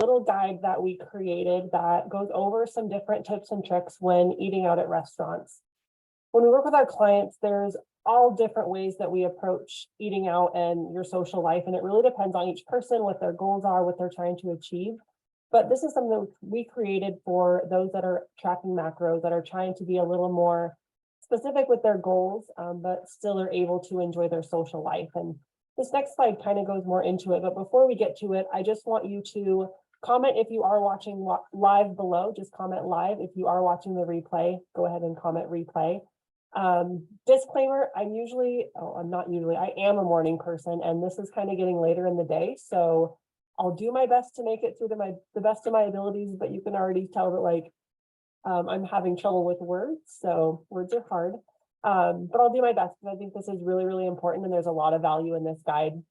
little guide that we created that goes over some different tips and tricks when eating out at restaurants. When we work with our clients, there's all different ways that we approach eating out and your social life, and it really depends on each person, what their goals are, what they're trying to achieve. But this is something that we created for those that are tracking macros, that are trying to be a little more specific with their goals, but still are able to enjoy their social life. And this next slide kind of goes more into it. But before we get to it, I just want you to comment if you are watching live below, just comment live. If you are watching the replay, go ahead and comment replay. Disclaimer, I am a morning person, and this is kind of getting later in the day. So I'll do my best to make it through to the best of my abilities, but you can already tell that I'm having trouble with words. So words are hard, but I'll do my best because I think this is really, really important, and there's a lot of value in this guide.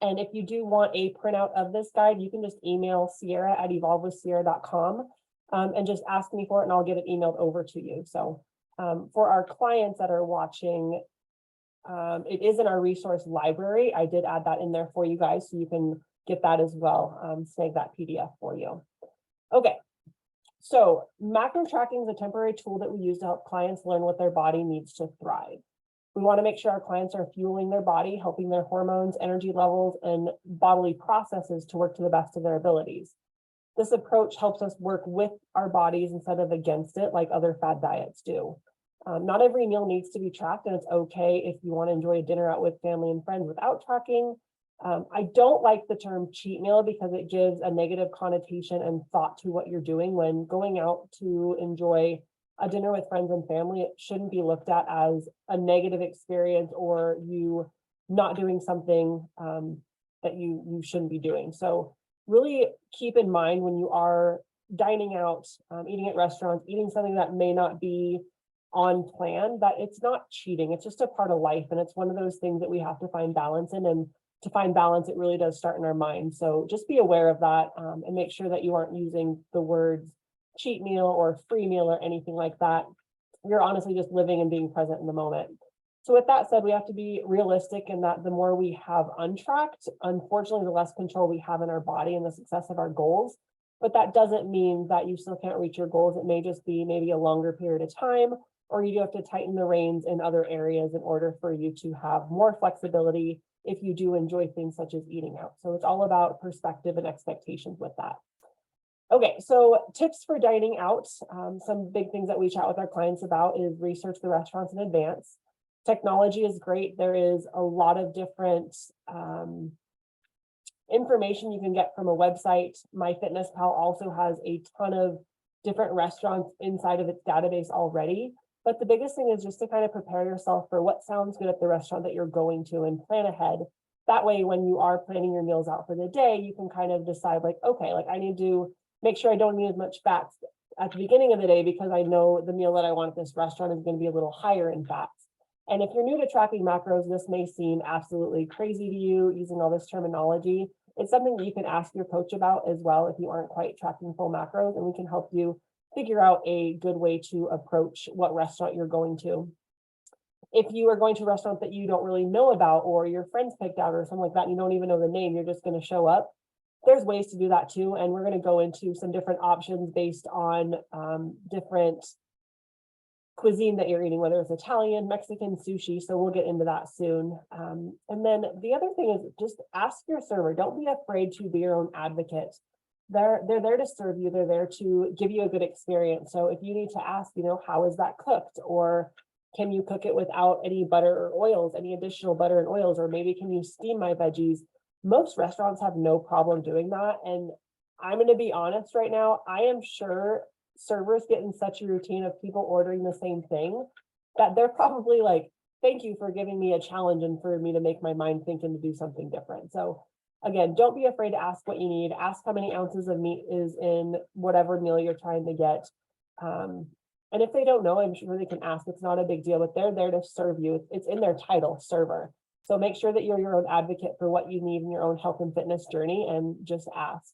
And if you do want a printout of this guide, you can just email Sierra@evolvewithsierra.com and just ask me for it, and I'll get it emailed over to you. So for our clients that are watching, it is in our resource library. I did add that in there for you guys, so you can get that as well, snag that PDF for you. Okay, so macro tracking is a temporary tool that we use to help clients learn what their body needs to thrive. We want to make sure our clients are fueling their body, helping their hormones, energy levels, and bodily processes to work to the best of their abilities. This approach helps us work with our bodies instead of against it, like other fad diets do. Not every meal needs to be tracked, and it's okay if you want to enjoy a dinner out with family and friends without tracking. I don't like the term cheat meal because it gives a negative connotation and thought to what you're doing. When going out to enjoy a dinner with friends and family, it shouldn't be looked at as a negative experience or you not doing something that you shouldn't be doing. So really keep in mind when you are dining out, eating at restaurants, eating something that may not be on plan, that it's not cheating. It's just a part of life. And it's one of those things that we have to find balance in. And to find balance, it really does start in our mind. So just be aware of that and make sure that you aren't using the words cheat meal or free meal or anything like that. You're honestly just living and being present in the moment. So with that said, we have to be realistic in that the more we have untracked, unfortunately, the less control we have in our body and the success of our goals. But that doesn't mean that you still can't reach your goals. It may just be maybe a longer period of time, or you do have to tighten the reins in other areas in order for you to have more flexibility if you do enjoy things such as eating out. So it's all about perspective and expectations with that. Okay, so tips for dining out. Some big things that we chat with our clients about is research the restaurants in advance. Technology is great. There is a lot of different information you can get from a website. MyFitnessPal also has a ton of different restaurants inside of its database already. But the biggest thing is just to kind of prepare yourself for what sounds good at the restaurant that you're going to and plan ahead. That way, when you are planning your meals out for the day, you can kind of decide okay, I need to make sure I don't need as much fats at the beginning of the day because I know the meal that I want at this restaurant is going to be a little higher in fats. And if you're new to tracking macros, this may seem absolutely crazy to you using all this terminology. It's something that you can ask your coach about as well if you aren't quite tracking full macros, and we can help you figure out a good way to approach what restaurant you're going to. If you are going to a restaurant that you don't really know about, or your friends picked out or something like that, and you don't even know the name, you're just going to show up. There's ways to do that too. And we're going to go into some different options based on different cuisine that you're eating, whether it's Italian, Mexican, sushi. So we'll get into that soon. And then the other thing is just ask your server. Don't be afraid to be your own advocate. They're there to serve you. They're there to give you a good experience. So if you need to ask, how is that cooked? Or can you cook it without any butter or oils, any additional butter and oils? Or maybe can you steam my veggies? Most restaurants have no problem doing that. And I'm going to be honest right now, I am sure servers get in such a routine of people ordering the same thing that they're probably like, thank you for giving me a challenge and for me to make my mind think and to do something different. So again, don't be afraid to ask what you need. Ask how many ounces of meat is in whatever meal you're trying to get. And if they don't know, I'm sure they can ask. It's not a big deal, but they're there to serve you. It's in their title, server. So make sure that you're your own advocate for what you need in your own health and fitness journey, and just ask.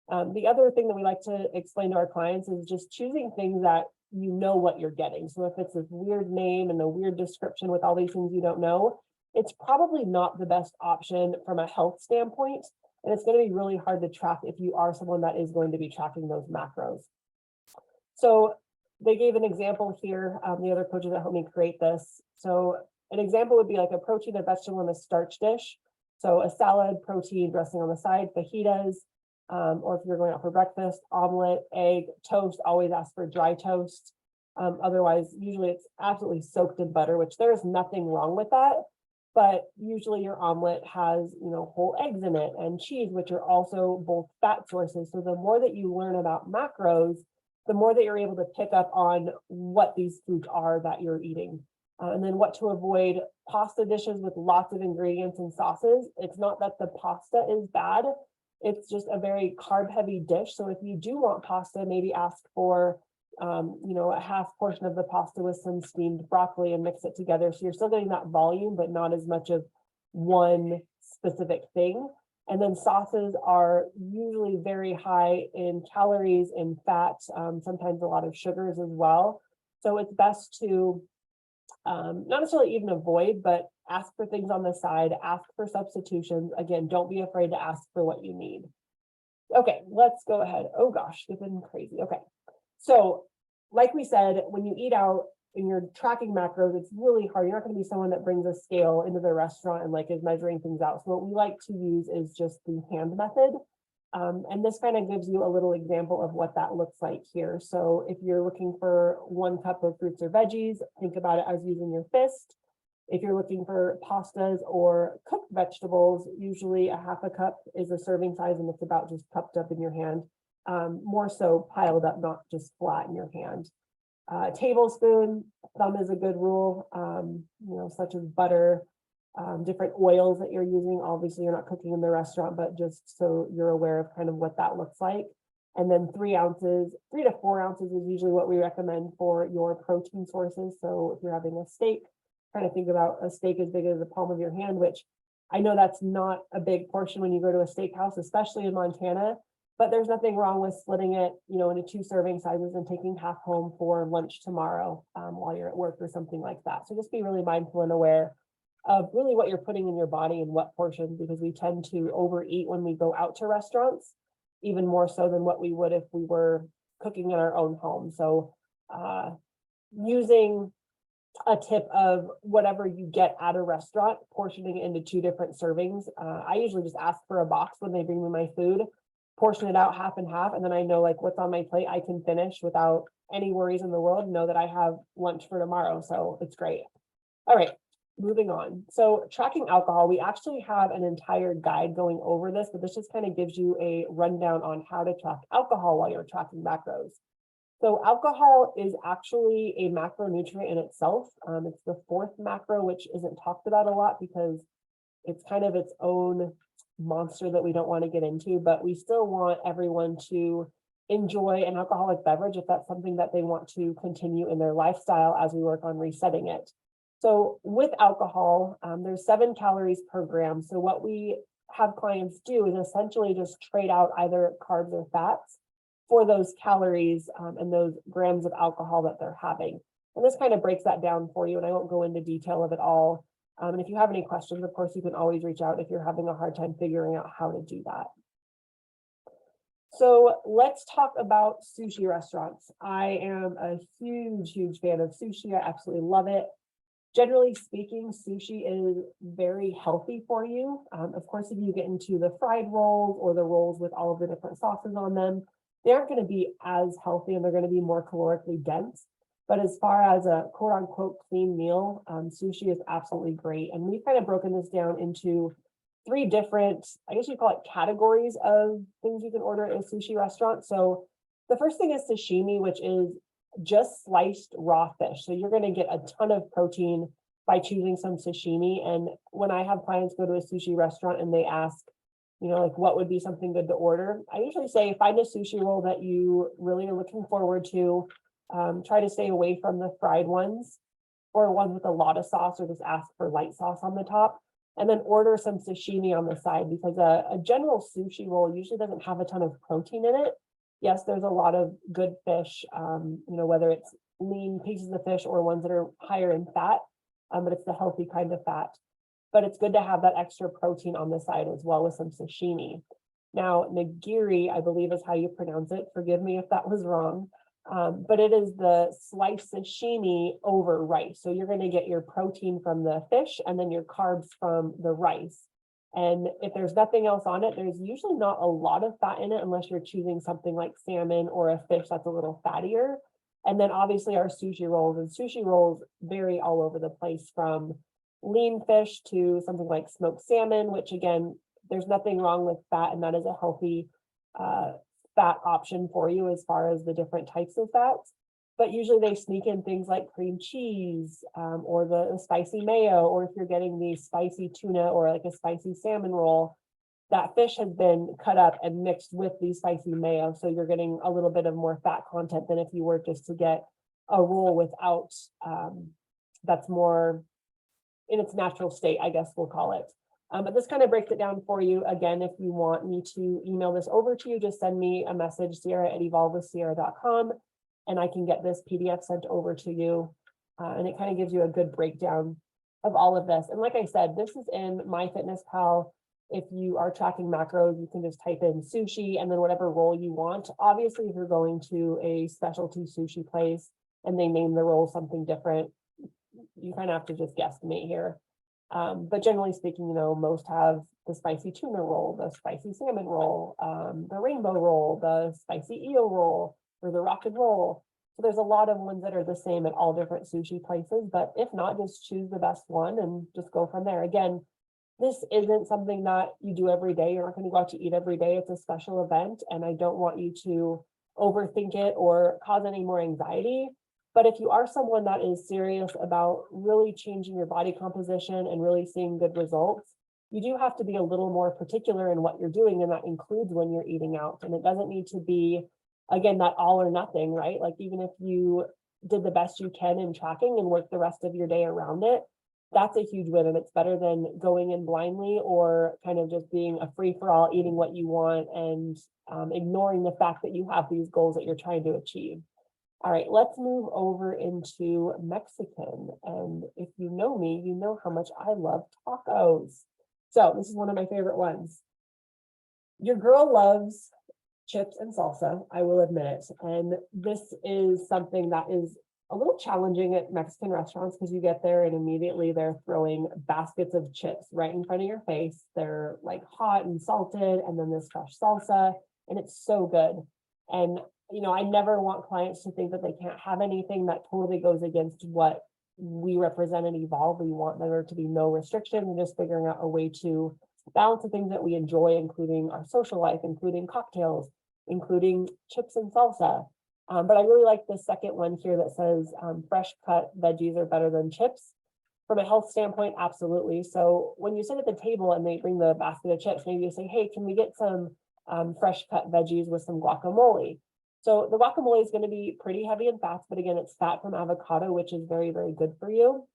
The other thing that we like to explain to our clients is just choosing things that you know what you're getting. So if it's a weird name and a weird description with all these things you don't know, it's probably not the best option from a health standpoint. And it's going to be really hard to track if you are someone that is going to be tracking those macros. So they gave an example here, the other coaches that helped me create this. So an example would be like a protein, a vegetable, and a starch dish. So a salad, protein, dressing on the side, fajitas, or if you're going out for breakfast, omelet, egg, toast, always ask for dry toast. Otherwise, usually it's absolutely soaked in butter, which there's nothing wrong with that. But usually your omelet has, whole eggs in it and cheese, which are also both fat sources. So the more that you learn about macros, the more that you're able to pick up on what these foods are that you're eating. And then what to avoid: pasta dishes with lots of ingredients and sauces. It's not that the pasta is bad, it's just a very carb heavy dish. So if you do want pasta, maybe ask for a half portion of the pasta with some steamed broccoli and mix it together. So you're still getting that volume, but not as much of one specific thing. And then sauces are usually very high in calories, in fat, sometimes a lot of sugars as well. So it's best to not necessarily even avoid, but ask for things on the side, ask for substitutions. Again, don't be afraid to ask for what you need. Okay, let's go ahead. Oh gosh, it's been crazy. Okay. So like we said, when you eat out and you're tracking macros, it's really hard. You're not going to be someone that brings a scale into the restaurant and is measuring things out. So what we like to use is just the hand method. And this kind of gives you a little example of what that looks like here. So if you're looking for 1 cup of fruits or veggies, think about it as using your fist. If you're looking for pastas or cooked vegetables, usually a half a cup is a serving size, and it's about just cupped up in your hand. More so piled up, not just flat in your hand. Tablespoon, thumb is a good rule, such as butter, different oils that you're using. Obviously, you're not cooking in the restaurant, but just so you're aware of kind of what that looks like. And then 3 to 4 ounces is usually what we recommend for your protein sources. So if you're having a steak, trying to think about a steak as big as the palm of your hand, which I know that's not a big portion when you go to a steakhouse, especially in Montana. But there's nothing wrong with splitting it, into 2 serving sizes and taking half home for lunch tomorrow while you're at work or something like that. So just be really mindful and aware of really what you're putting in your body and what portions, because we tend to overeat when we go out to restaurants, even more so than what we would if we were cooking in our own home. So using a tip of whatever you get at a restaurant, portioning it into 2 different servings. I usually just ask for a box when they bring me my food, portion it out half and half, and then I know what's on my plate I can finish without any worries in the world, know that I have lunch for tomorrow. So it's great. All right, moving on. So tracking alcohol, we actually have an entire guide going over this, but this just kind of gives you a rundown on how to track alcohol while you're tracking macros. So alcohol is actually a macronutrient in itself. It's the 4th macro, which isn't talked about a lot because it's kind of its own monster that we don't want to get into, but we still want everyone to enjoy an alcoholic beverage if that's something that they want to continue in their lifestyle as we work on resetting it. So with alcohol, there's 7 calories per gram. So what we have clients do is essentially just trade out either carbs or fats for those calories and those grams of alcohol that they're having. And this kind of breaks that down for you, and I won't go into detail of it all. And if you have any questions, of course, you can always reach out if you're having a hard time figuring out how to do that. So let's talk about sushi restaurants. I am a huge fan of sushi. I absolutely love it. Generally speaking, sushi is very healthy for you. Of course, if you get into the fried rolls or the rolls with all of the different sauces on them, they aren't going to be as healthy and they're going to be more calorically dense. But as far as a quote unquote clean meal, sushi is absolutely great. And we've kind of broken this down into 3 different, I guess you call it categories of things you can order at a sushi restaurant. So the first thing is sashimi, which is just sliced raw fish. So you're going to get a ton of protein by choosing some sashimi. And when I have clients go to a sushi restaurant and they ask, what would be something good to order, I usually say find a sushi roll that you really are looking forward to. Try to stay away from the fried ones or ones with a lot of sauce, or just ask for light sauce on the top, and then order some sashimi on the side, because a general sushi roll usually doesn't have a ton of protein in it. Yes, there's a lot of good fish, whether it's lean pieces of fish or ones that are higher in fat, but it's the healthy kind of fat. but it's good to have that extra protein on the side as well with some sashimi. Now, nigiri, I believe is how you pronounce it. Forgive me if that was wrong. But it is the sliced sashimi over rice. So you're going to get your protein from the fish and then your carbs from the rice. And if there's nothing else on it, there's usually not a lot of fat in it unless you're choosing something like salmon or a fish that's a little fattier. And then obviously our sushi rolls, and sushi rolls vary all over the place, from lean fish to something like smoked salmon, which again, there's nothing wrong with fat, and that is a healthy fat option for you as far as the different types of fats. But usually they sneak in things like cream cheese, or the spicy mayo, or if you're getting the spicy tuna or like a spicy salmon roll, that fish has been cut up and mixed with the spicy mayo. So you're getting a little bit of more fat content than if you were just to get a roll without, that's more in its natural state, I guess we'll call it. But this kind of breaks it down for you. Again, if you want me to email this over to you, just send me a message, Sierra@evolvewithsierra.com, and I can get this PDF sent over to you. And it kind of gives you a good breakdown of all of this. And like I said, this is in MyFitnessPal. If you are tracking macros, you can just type in sushi and then whatever roll you want. Obviously, if you're going to a specialty sushi place and they name the roll something different, you kind of have to just guesstimate here. But generally speaking, most have the spicy tuna roll, the spicy salmon roll, the rainbow roll, the spicy eel roll, or the rock and roll. So there's a lot of ones that are the same at all different sushi places, but if not, just choose the best one and just go from there. Again, this isn't something that you do every day. You're not going to go out to eat every day. It's a special event, and I don't want you to overthink it or cause any more anxiety. But if you are someone that is serious about really changing your body composition and really seeing good results, you do have to be a little more particular in what you're doing, and that includes when you're eating out. And it doesn't need to be, again, that all or nothing, right? Like even if you did the best you can in tracking and work the rest of your day around it, that's a huge win, and it's better than going in blindly or kind of just being a free-for-all, eating what you want and ignoring the fact that you have these goals that you're trying to achieve. All right, let's move over into Mexican. And if you know me, you know how much I love tacos. So this is one of my favorite ones. Your girl loves chips and salsa, I will admit it. And this is something that is a little challenging at Mexican restaurants, because you get there and immediately they're throwing baskets of chips right in front of your face. They're like hot and salted, and then this fresh salsa, and it's so good. And I never want clients to think that they can't have anything that totally goes against what we represent and Evolve. We want there to be no restrictions, and just figuring out a way to balance the things that we enjoy, including our social life, including cocktails, including chips and salsa. But I really like the second one here that says fresh cut veggies are better than chips. From a health standpoint, absolutely. So when you sit at the table and they bring the basket of chips, maybe you say, hey, can we get some fresh cut veggies with some guacamole? So the guacamole is going to be pretty heavy in fats, but again, it's fat from avocado, which is very, very good for you.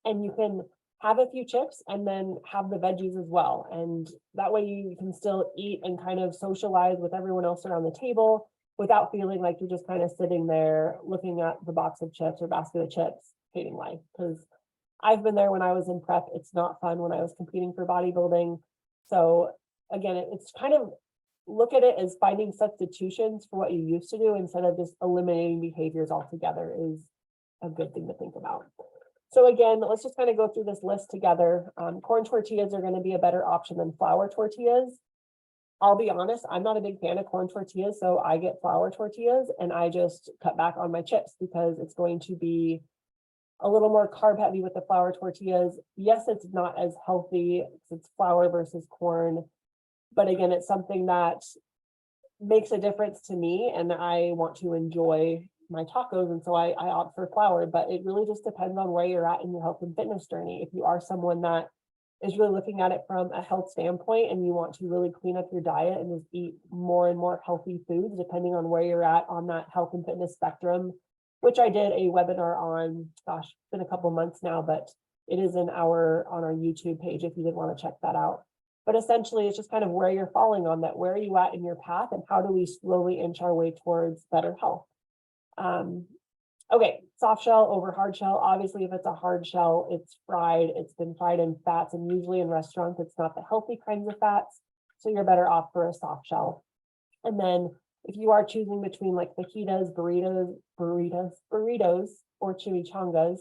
And you can have a few chips and then have the veggies as well. And that way you can still eat and kind of socialize with everyone else around the table without feeling like you're just kind of sitting there looking at the box of chips or basket of chips, hating life. Because I've been there when I was in prep. It's not fun when I was competing for bodybuilding. So again, it's kind of look at it as finding substitutions for what you used to do instead of just eliminating behaviors altogether is a good thing to think about. So again, let's just kind of go through this list together. Corn tortillas are going to be a better option than flour tortillas. I'll be honest, I'm not a big fan of corn tortillas, so I get flour tortillas and I just cut back on my chips because it's going to be a little more carb heavy with the flour tortillas. Yes, it's not as healthy because it's flour versus corn, but again, it's something that makes a difference to me and I want to enjoy my tacos, and so I opt for flour. But it really just depends on where you're at in your health and fitness journey. If you are someone that is really looking at it from a health standpoint and you want to really clean up your diet and just eat more and more healthy foods, depending on where you're at on that health and fitness spectrum, which I did a webinar on, gosh, it's been a couple months now, but it is on our YouTube page if you did want to check that out. But essentially, it's just kind of where you're falling on that. Where are you at in your path, and how do we slowly inch our way towards better health? Okay, soft shell over hard shell. Obviously, if it's a hard shell, it's fried. It's been fried in fats, and usually in restaurants, it's not the healthy kinds of fats. So you're better off for a soft shell. And then if you are choosing between like fajitas, burritos, or chimichangas,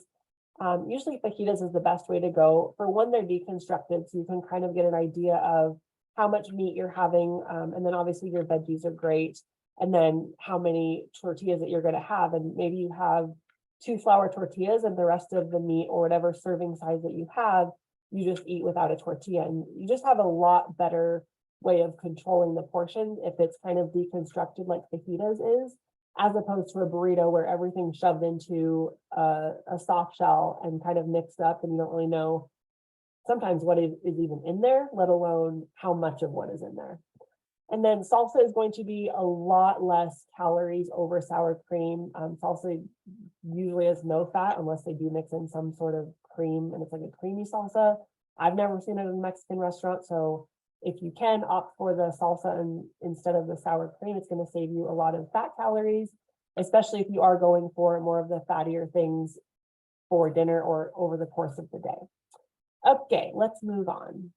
usually fajitas is the best way to go. For one, they're deconstructed, so you can kind of get an idea of how much meat you're having. And then obviously your veggies are great. And then how many tortillas that you're going to have. And maybe you have 2 flour tortillas and the rest of the meat or whatever serving size that you have, you just eat without a tortilla. And you just have a lot better way of controlling the portions if it's kind of deconstructed like fajitas is, as opposed to a burrito where everything's shoved into a soft shell and kind of mixed up, and you don't really know sometimes what is even in there, let alone how much of what is in there. And then salsa is going to be a lot less calories over sour cream. Salsa usually has no fat unless they do mix in some sort of cream, and it's like a creamy salsa. I've never seen it in a Mexican restaurant, so if you can opt for the salsa and instead of the sour cream, it's going to save you a lot of fat calories, especially if you are going for more of the fattier things for dinner or over the course of the day. Okay, let's move on.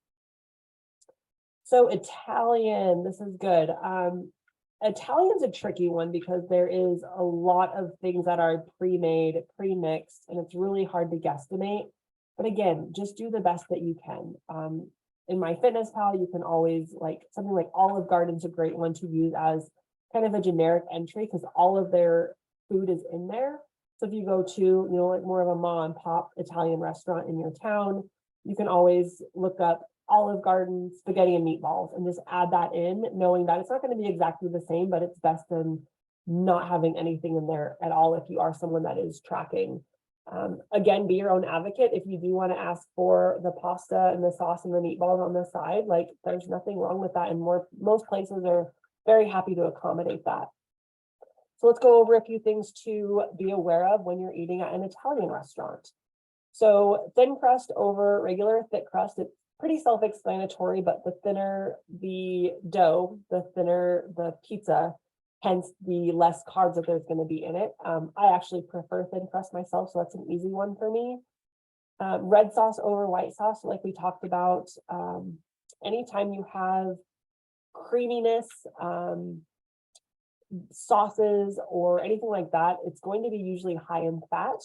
So Italian, this is good. Italian's a tricky one because there is a lot of things that are pre-made, pre-mixed, and it's really hard to guesstimate. But again, just do the best that you can. In MyFitnessPal, you can always like something like Olive Garden's a great one to use as kind of a generic entry because all of their food is in there. So if you go to, like more of a mom and pop Italian restaurant in your town, you can always look up Olive Garden spaghetti and meatballs and just add that in, knowing that it's not going to be exactly the same, but it's best than not having anything in there at all if you are someone that is tracking. Again, be your own advocate. If you do want to ask for the pasta and the sauce and the meatballs on the side, like there's nothing wrong with that. And most places are very happy to accommodate that. So let's go over a few things to be aware of when you're eating at an Italian restaurant. So thin crust over regular thick crust, it's pretty self-explanatory, but the thinner the dough, the thinner the pizza, hence the less carbs that there's going to be in it. I actually prefer thin crust myself, so that's an easy one for me. Red sauce over white sauce, like we talked about. Anytime you have creaminess, sauces, or anything like that, it's going to be usually high in fat.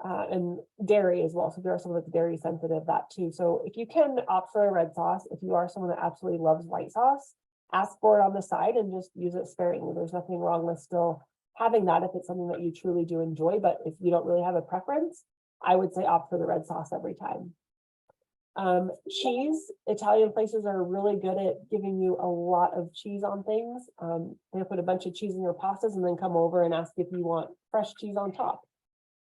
And dairy as well. So there are some that's dairy sensitive, that too. So if you can opt for a red sauce, if you are someone that absolutely loves white sauce, ask for it on the side and just use it sparingly. There's nothing wrong with still having that if it's something that you truly do enjoy. But if you don't really have a preference, I would say opt for the red sauce every time. Cheese, Italian places are really good at giving you a lot of cheese on things. They put a bunch of cheese in your pastas and then come over and ask if you want fresh cheese on top.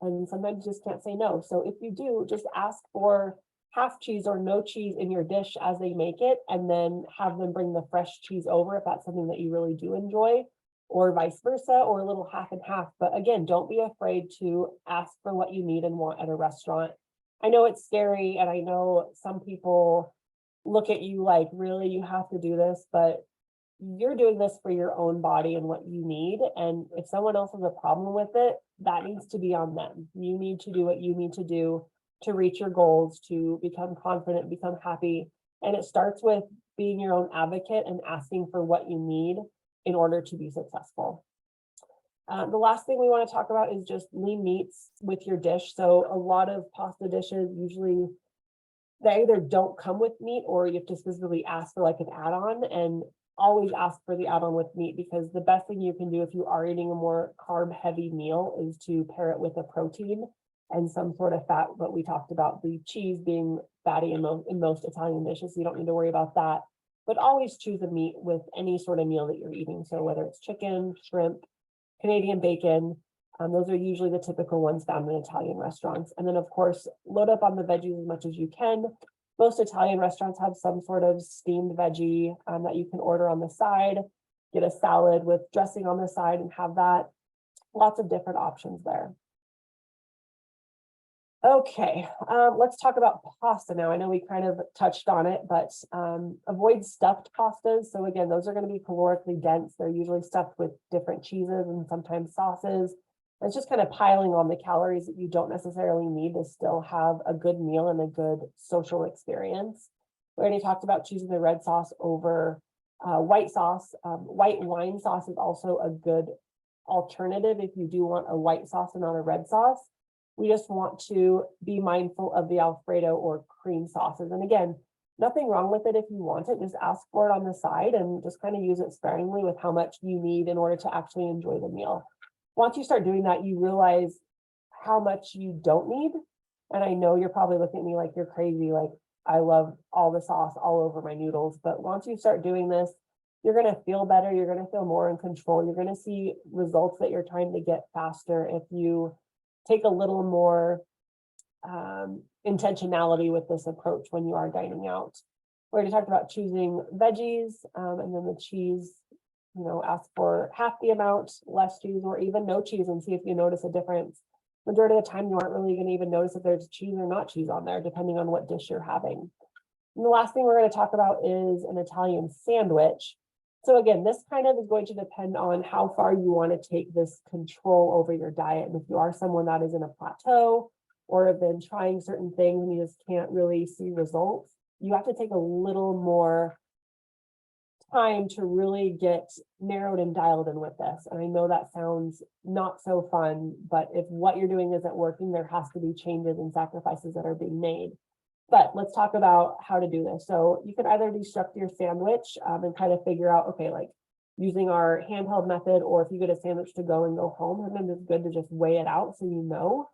And sometimes you just can't say no. So if you do, just ask for half cheese or no cheese in your dish as they make it, and then have them bring the fresh cheese over if that's something that you really do enjoy, or vice versa, or a little half and half. But again, don't be afraid to ask for what you need and want at a restaurant. I know it's scary, and I know some people look at you like, really, you have to do this, but you're doing this for your own body and what you need. And if someone else has a problem with it, that needs to be on them. You need to do what you need to do to reach your goals, to become confident, become happy. And it starts with being your own advocate and asking for what you need in order to be successful. The last thing we want to talk about is just lean meats with your dish. So a lot of pasta dishes usually they either don't come with meat or you have to specifically ask for like an add-on, and always ask for the add-on with meat, because the best thing you can do if you are eating a more carb heavy meal is to pair it with a protein and some sort of fat. But we talked about the cheese being fatty in most Italian dishes, so you don't need to worry about that. But always choose a meat with any sort of meal that you're eating. So whether it's chicken, shrimp, Canadian bacon, those are usually the typical ones found in Italian restaurants. And then of course, load up on the veggies as much as you can. Most Italian restaurants have some sort of steamed veggie that you can order on the side, get a salad with dressing on the side and have that. Lots of different options there. Okay, let's talk about pasta now. I know we kind of touched on it, but avoid stuffed pastas. So again, those are going to be calorically dense. They're usually stuffed with different cheeses and sometimes sauces. It's just kind of piling on the calories that you don't necessarily need to still have a good meal and a good social experience. We already talked about choosing the red sauce over white sauce. White wine sauce is also a good alternative if you do want a white sauce and not a red sauce. We just want to be mindful of the Alfredo or cream sauces. And again, nothing wrong with it if you want it, just ask for it on the side and just kind of use it sparingly with how much you need in order to actually enjoy the meal. Once you start doing that, you realize how much you don't need. And I know you're probably looking at me like you're crazy, like I love all the sauce all over my noodles. But once you start doing this, you're going to feel better. You're going to feel more in control. You're going to see results that you're trying to get faster if you take a little more intentionality with this approach when you are dining out. We already talked about choosing veggies, and then the cheese, ask for half the amount, less cheese, or even no cheese, and see if you notice a difference. Majority of the time, you aren't really going to even notice if there's cheese or not cheese on there, depending on what dish you're having. And the last thing we're going to talk about is an Italian sandwich. So again, this kind of is going to depend on how far you want to take this control over your diet. And if you are someone that is in a plateau or have been trying certain things and you just can't really see results, you have to take a little more time to really get narrowed and dialed in with this. And I know that sounds not so fun, but if what you're doing isn't working, there has to be changes and sacrifices that are being made. But let's talk about how to do this. So you can either destruct your sandwich and kind of figure out, okay, like using our handheld method, or if you get a sandwich to go and go home, sometimes it's good to just weigh it out so you know.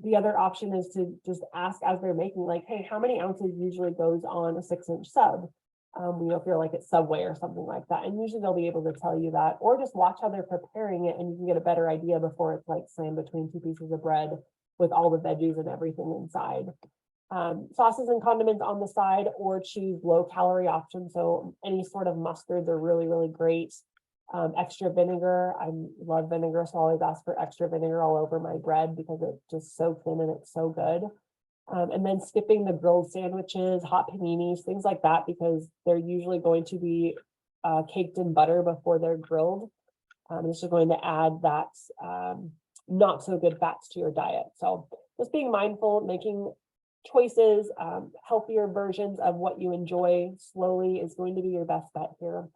The other option is to just ask as they're making, like, hey, how many ounces usually goes on a 6-inch sub? If you're like at Subway or something like that, and usually they'll be able to tell you that, or just watch how they're preparing it and you can get a better idea before it's like slammed between two pieces of bread with all the veggies and everything inside. Sauces and condiments on the side, or choose low calorie options. So any sort of mustards are really, really great. Extra vinegar, I love vinegar, so I always ask for extra vinegar all over my bread because it just soaks in and it's so good. And then skipping the grilled sandwiches, hot paninis, things like that, because they're usually going to be caked in butter before they're grilled. This is going to add that not so good fats to your diet. So just being mindful, making choices, healthier versions of what you enjoy slowly is going to be your best bet here.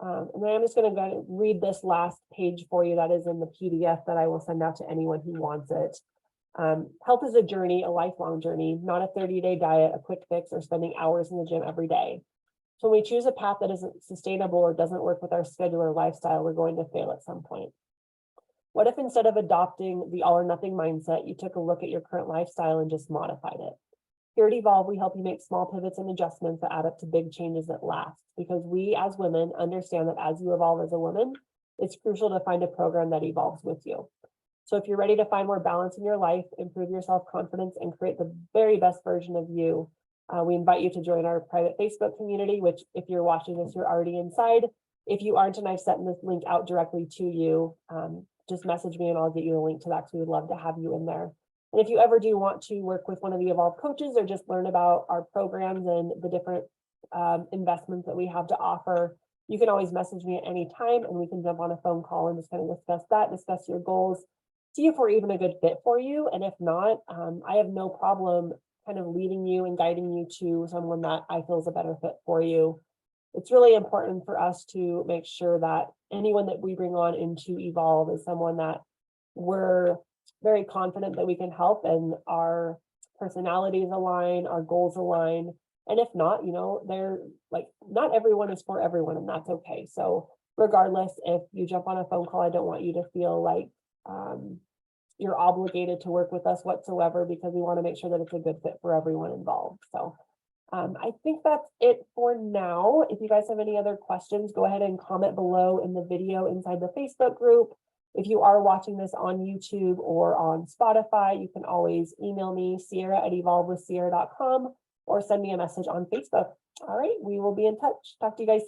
And then I'm just going to go read this last page for you that is in the PDF that I will send out to anyone who wants it. Health is a journey, a lifelong journey, not a 30-day diet, a quick fix, or spending hours in the gym every day. So when we choose a path that isn't sustainable or doesn't work with our schedule or lifestyle, we're going to fail at some point. What if instead of adopting the all or nothing mindset, you took a look at your current lifestyle and just modified it? Here at Evolve, we help you make small pivots and adjustments that add up to big changes that last, because we as women understand that as you evolve as a woman, it's crucial to find a program that evolves with you. So if you're ready to find more balance in your life, improve your self-confidence, and create the very best version of you, we invite you to join our private Facebook community, which if you're watching this, you're already inside. If you aren't, and I've sent this link out directly to you, just message me and I'll get you a link to that, because we would love to have you in there. And if you ever do want to work with one of the Evolve coaches or just learn about our programs and the different investments that we have to offer, you can always message me at any time and we can jump on a phone call and just kind of discuss that, discuss your goals, see if we're even a good fit for you. And if not, I have no problem kind of leading you and guiding you to someone that I feel is a better fit for you. It's really important for us to make sure that anyone that we bring on into Evolve is someone that we're very confident that we can help and our personalities align, our goals align. And if not, they're like, not everyone is for everyone, and that's okay. So regardless, if you jump on a phone call, I don't want you to feel like you're obligated to work with us whatsoever, because we want to make sure that it's a good fit for everyone involved. So I think that's it for now. If you guys have any other questions, go ahead and comment below in the video inside the Facebook group. If you are watching this on YouTube or on Spotify, you can always email me, Sierra@evolvewithsierra.com, or send me a message on Facebook. All right, we will be in touch. Talk to you guys soon.